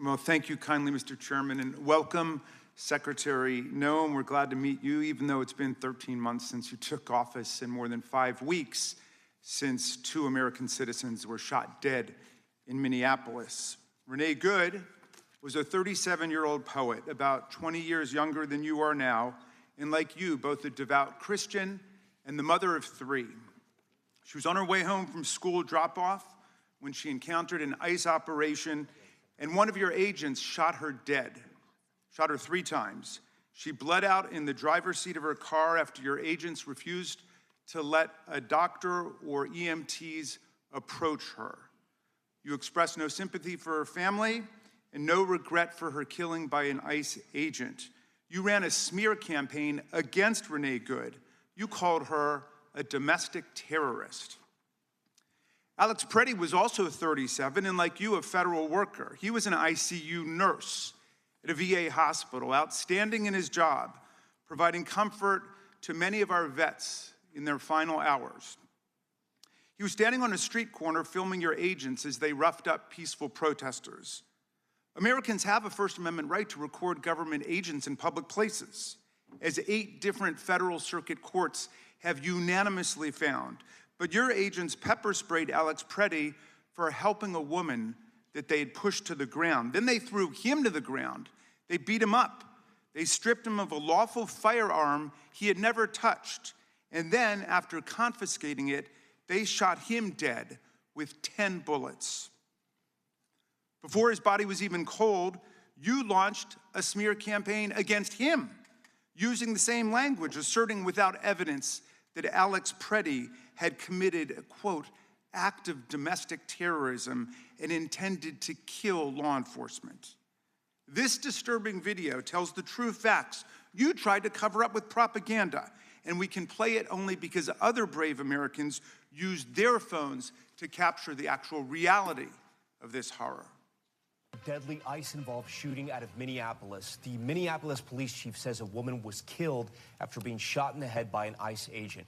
Well, thank you kindly, Mr. Chairman, and welcome, Secretary Noem. We're glad to meet you, even though it's been 13 months since you took office and more than 5 weeks since 2 American citizens were shot dead in Minneapolis. Renee Good was a 37-year-old poet, about 20 years younger than you are now, and like you, both a devout Christian and the mother of 3. She was on her way home from school drop-off when she encountered an ICE operation, and one of your agents shot her dead, shot her 3 times. She bled out in the driver's seat of her car after your agents refused to let a doctor or EMTs approach her. You expressed no sympathy for her family and no regret for her killing by an ICE agent. You ran a smear campaign against Renee Good. You called her a domestic terrorist. Alex Preddy was also 37 and, like you, a federal worker. He was an ICU nurse at a VA hospital, outstanding in his job, providing comfort to many of our vets in their final hours. He was standing on a street corner filming your agents as they roughed up peaceful protesters. Americans have a First Amendment right to record government agents in public places, as 8 different federal circuit courts have unanimously found. But your agents pepper sprayed Alex Preddy for helping a woman that they had pushed to the ground. Then they threw him to the ground. They beat him up. They stripped him of a lawful firearm he had never touched. And then, after confiscating it, they shot him dead with 10 bullets. Before his body was even cold, you launched a smear campaign against him, using the same language, asserting without evidence that Alex Preddy had committed a, quote, act of domestic terrorism and intended to kill law enforcement. This disturbing video tells the true facts you tried to cover up with propaganda, and we can play it only because other brave Americans used their phones to capture the actual reality of this horror. Deadly ICE-involved shooting out of Minneapolis. The Minneapolis police chief says a woman was killed after being shot in the head by an ICE agent.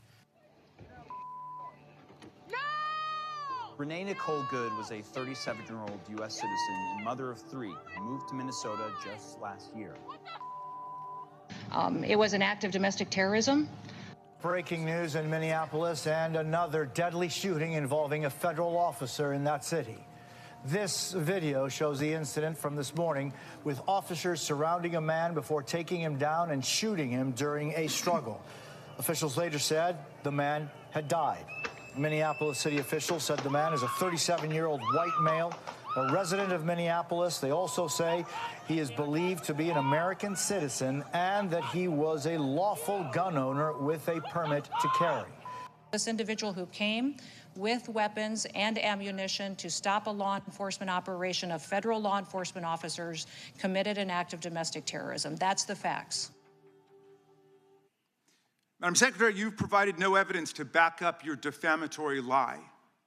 Renee Nicole Good was a 37-year-old U.S. citizen and mother of 3 who moved to Minnesota just last year. It was an act of domestic terrorism. Breaking news in Minneapolis and another deadly shooting involving a federal officer in that city. This video shows the incident from this morning with officers surrounding a man before taking him down and shooting him during a struggle. Officials later said the man had died. Minneapolis city officials said the man is a 37-year-old white male, a resident of Minneapolis. They also say he is believed to be an American citizen and that he was a lawful gun owner with a permit to carry. This individual who came with weapons and ammunition to stop a law enforcement operation of federal law enforcement officers committed an act of domestic terrorism. That's the facts. Madam Secretary, you've provided no evidence to back up your defamatory lie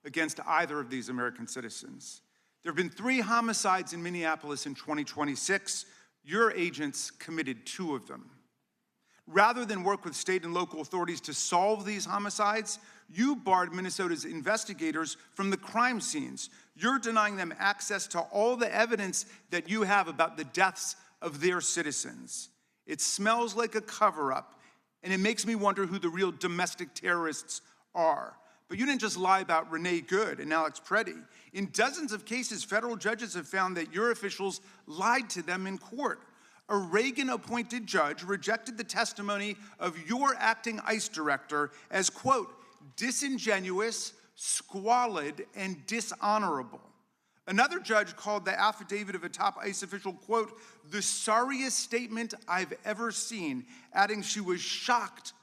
against either of these American citizens. There have been 3 homicides in Minneapolis in 2026. Your agents committed 2 of them. Rather than work with state and local authorities to solve these homicides, you barred Minnesota's investigators from the crime scenes. You're denying them access to all the evidence that you have about the deaths of their citizens. It smells like a cover-up, and it makes me wonder who the real domestic terrorists are. But you didn't just lie about Renee Good and Alex Preddy. In dozens of cases, federal judges have found that your officials lied to them in court. A Reagan-appointed judge rejected the testimony of your acting ICE director as, quote, disingenuous, squalid, and dishonorable. Another judge called the affidavit of a top ICE official, quote, the sorriest statement I've ever seen, adding she was shocked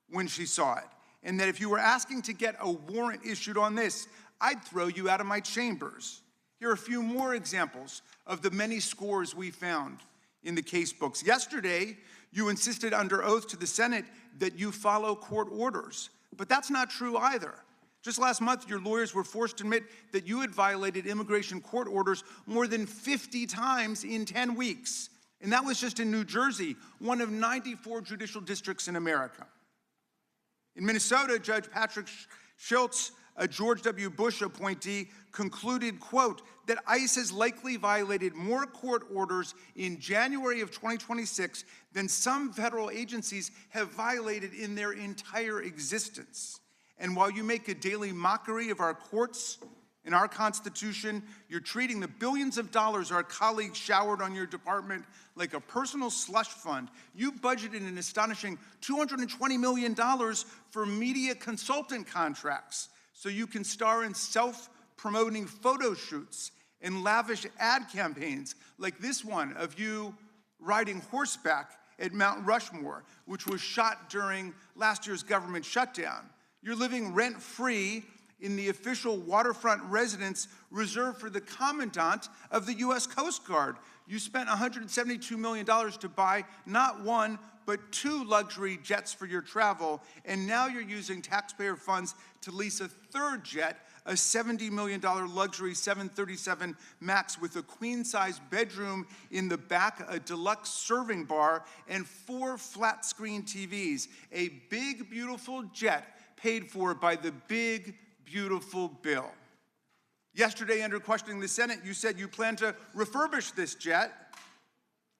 when she saw it, and that if you were asking to get a warrant issued on this, I'd throw you out of my chambers. Here are a few more examples of the many scores we found in the case books. Yesterday, you insisted under oath to the Senate that you follow court orders, but that's not true either. Just last month, your lawyers were forced to admit that you had violated immigration court orders more than 50 times in 10 weeks. And that was just in New Jersey, one of 94 judicial districts in America. In Minnesota, Judge Patrick Schultz a George W. Bush appointee, concluded, quote, that ICE has likely violated more court orders in January of 2026 than some federal agencies have violated in their entire existence. And while you make a daily mockery of our courts and our Constitution, you're treating the billions of dollars our colleagues showered on your department like a personal slush fund. You budgeted an astonishing $220 million for media consultant contracts so you can star in self-promoting photo shoots and lavish ad campaigns like this one of you riding horseback at Mount Rushmore, which was shot during last year's government shutdown. You're living rent-free in the official waterfront residence reserved for the commandant of the U.S. Coast Guard. You spent $172 million to buy not one, but 2 luxury jets for your travel, and now you're using taxpayer funds to lease a 3rd jet, a $70 million luxury 737 MAX with a queen-size bedroom in the back, a deluxe serving bar, and 4 flat-screen TVs. A big, beautiful jet paid for by the big, beautiful bill. Yesterday, under questioning the Senate, you said you plan to refurbish this jet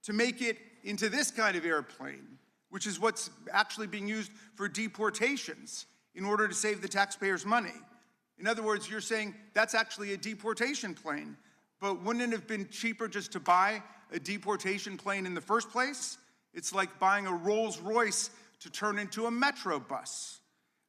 to make it into this kind of airplane, which is what's actually being used for deportations in order to save the taxpayers' money. In other words, you're saying that's actually a deportation plane, but wouldn't it have been cheaper just to buy a deportation plane in the first place? It's like buying a Rolls Royce to turn into a Metro bus.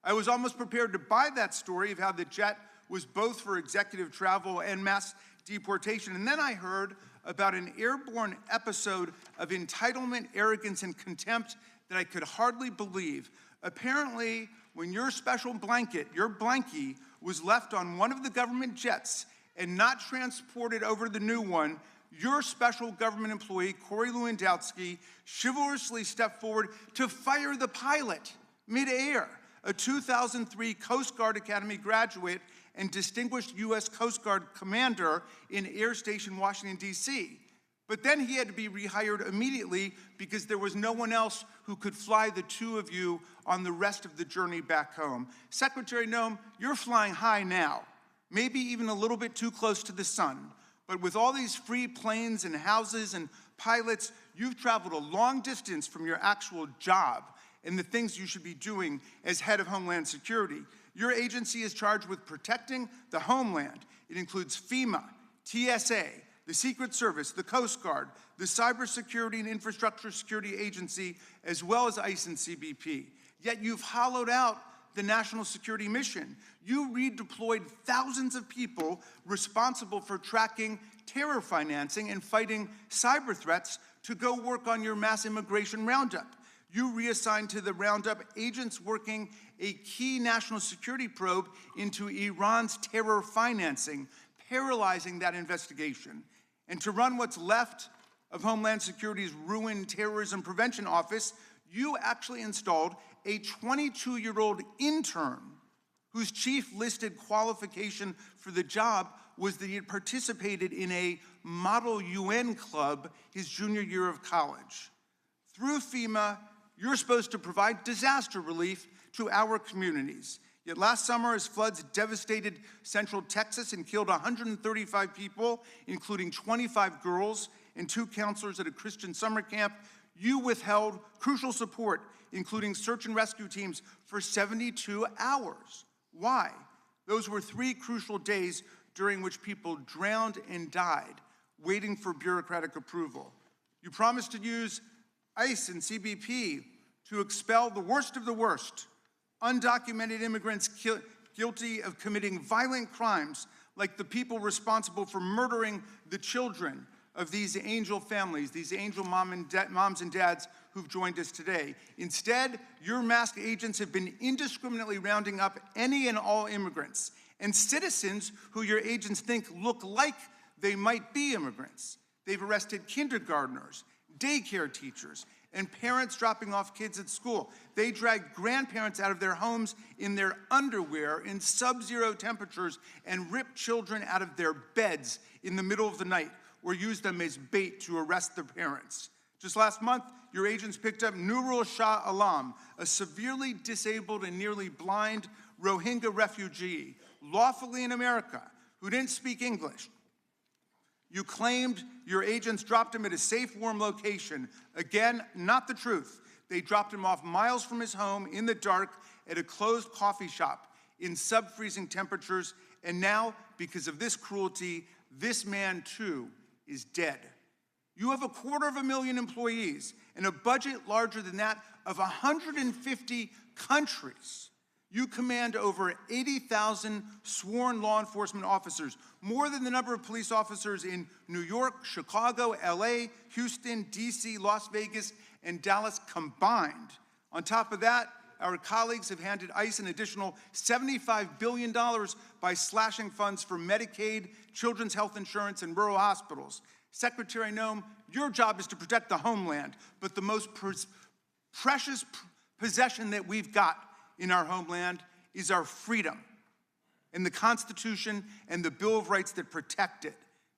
I was almost prepared to buy that story of how the jet was both for executive travel and mass deportation. And then I heard about an airborne episode of entitlement, arrogance, and contempt that I could hardly believe. Apparently, when your special blanket, your blankie, was left on one of the government jets and not transported over the new one, your special government employee, Corey Lewandowski, chivalrously stepped forward to fire the pilot midair. A 2003 Coast Guard Academy graduate and distinguished U.S. Coast Guard commander in Air Station, Washington, D.C. But then he had to be rehired immediately because there was no one else who could fly the 2 of you on the rest of the journey back home. Secretary Noem, you're flying high now, maybe even a little bit too close to the sun. But with all these free planes and houses and pilots, you've traveled a long distance from your actual job and the things you should be doing as head of Homeland Security. Your agency is charged with protecting the homeland. It includes FEMA, TSA, the Secret Service, the Coast Guard, the Cybersecurity and Infrastructure Security Agency, as well as ICE and CBP. Yet you've hollowed out the national security mission. You redeployed thousands of people responsible for tracking terror financing and fighting cyber threats to go work on your mass immigration roundup. You reassigned to the roundup agents working a key national security probe into Iran's terror financing, paralyzing that investigation. And to run what's left of Homeland Security's ruined terrorism prevention office, you actually installed a 22-year-old intern whose chief listed qualification for the job was that he had participated in a model UN club his junior year of college. Through FEMA, you're supposed to provide disaster relief to our communities. Yet last summer, as floods devastated central Texas and killed 135 people, including 25 girls and 2 counselors at a Christian summer camp, you withheld crucial support, including search and rescue teams, for 72 hours. Why? Those were 3 crucial days during which people drowned and died, waiting for bureaucratic approval. You promised to use ICE and CBP to expel the worst of the worst, undocumented immigrants guilty of committing violent crimes like the people responsible for murdering the children of these angel families, these angel moms and dads who've joined us today. Instead, your masked agents have been indiscriminately rounding up any and all immigrants and citizens who your agents think look like they might be immigrants. They've arrested kindergartners, daycare teachers, and parents dropping off kids at school. They drag grandparents out of their homes in their underwear in sub-zero temperatures and rip children out of their beds in the middle of the night or use them as bait to arrest their parents. Just last month, your agents picked up Nurul Shah Alam, a severely disabled and nearly blind Rohingya refugee lawfully in America who didn't speak English. You claimed your agents dropped him at a safe, warm location. Again, not the truth. They dropped him off miles from his home in the dark at a closed coffee shop in sub-freezing temperatures. And now, because of this cruelty, this man too is dead. You have 250,000 employees and a budget larger than that of 150 countries. You command over 80,000 sworn law enforcement officers, more than the number of police officers in New York, Chicago, LA, Houston, DC, Las Vegas, and Dallas combined. On top of that, our colleagues have handed ICE an additional $75 billion by slashing funds for Medicaid, children's health insurance, and rural hospitals. Secretary Noem, your job is to protect the homeland, but the most precious possession that we've got in our homeland is our freedom and the Constitution and the Bill of Rights that protect it.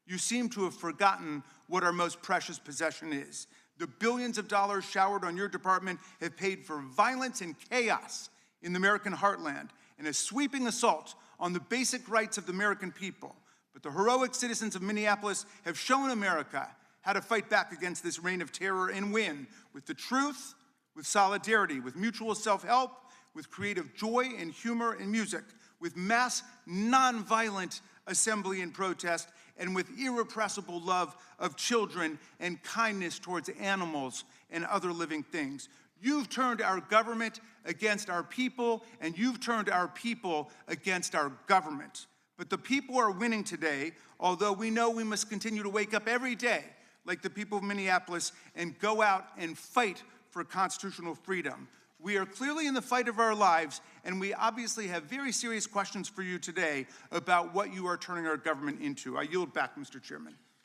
You seem to have forgotten what our most precious possession is. The billions of dollars showered on your department have paid for violence and chaos in the American heartland and a sweeping assault on the basic rights of the American people. But the heroic citizens of Minneapolis have shown America how to fight back against this reign of terror and win with the truth, with solidarity, with mutual self-help, with creative joy and humor and music, with mass nonviolent assembly and protest, and with irrepressible love of children and kindness towards animals and other living things. You've turned our government against our people, and you've turned our people against our government. But the people are winning today, although we know we must continue to wake up every day, like the people of Minneapolis, and go out and fight for constitutional freedom. We are clearly in the fight of our lives, and we obviously have very serious questions for you today about what you are turning our government into. I yield back, Mr. Chairman.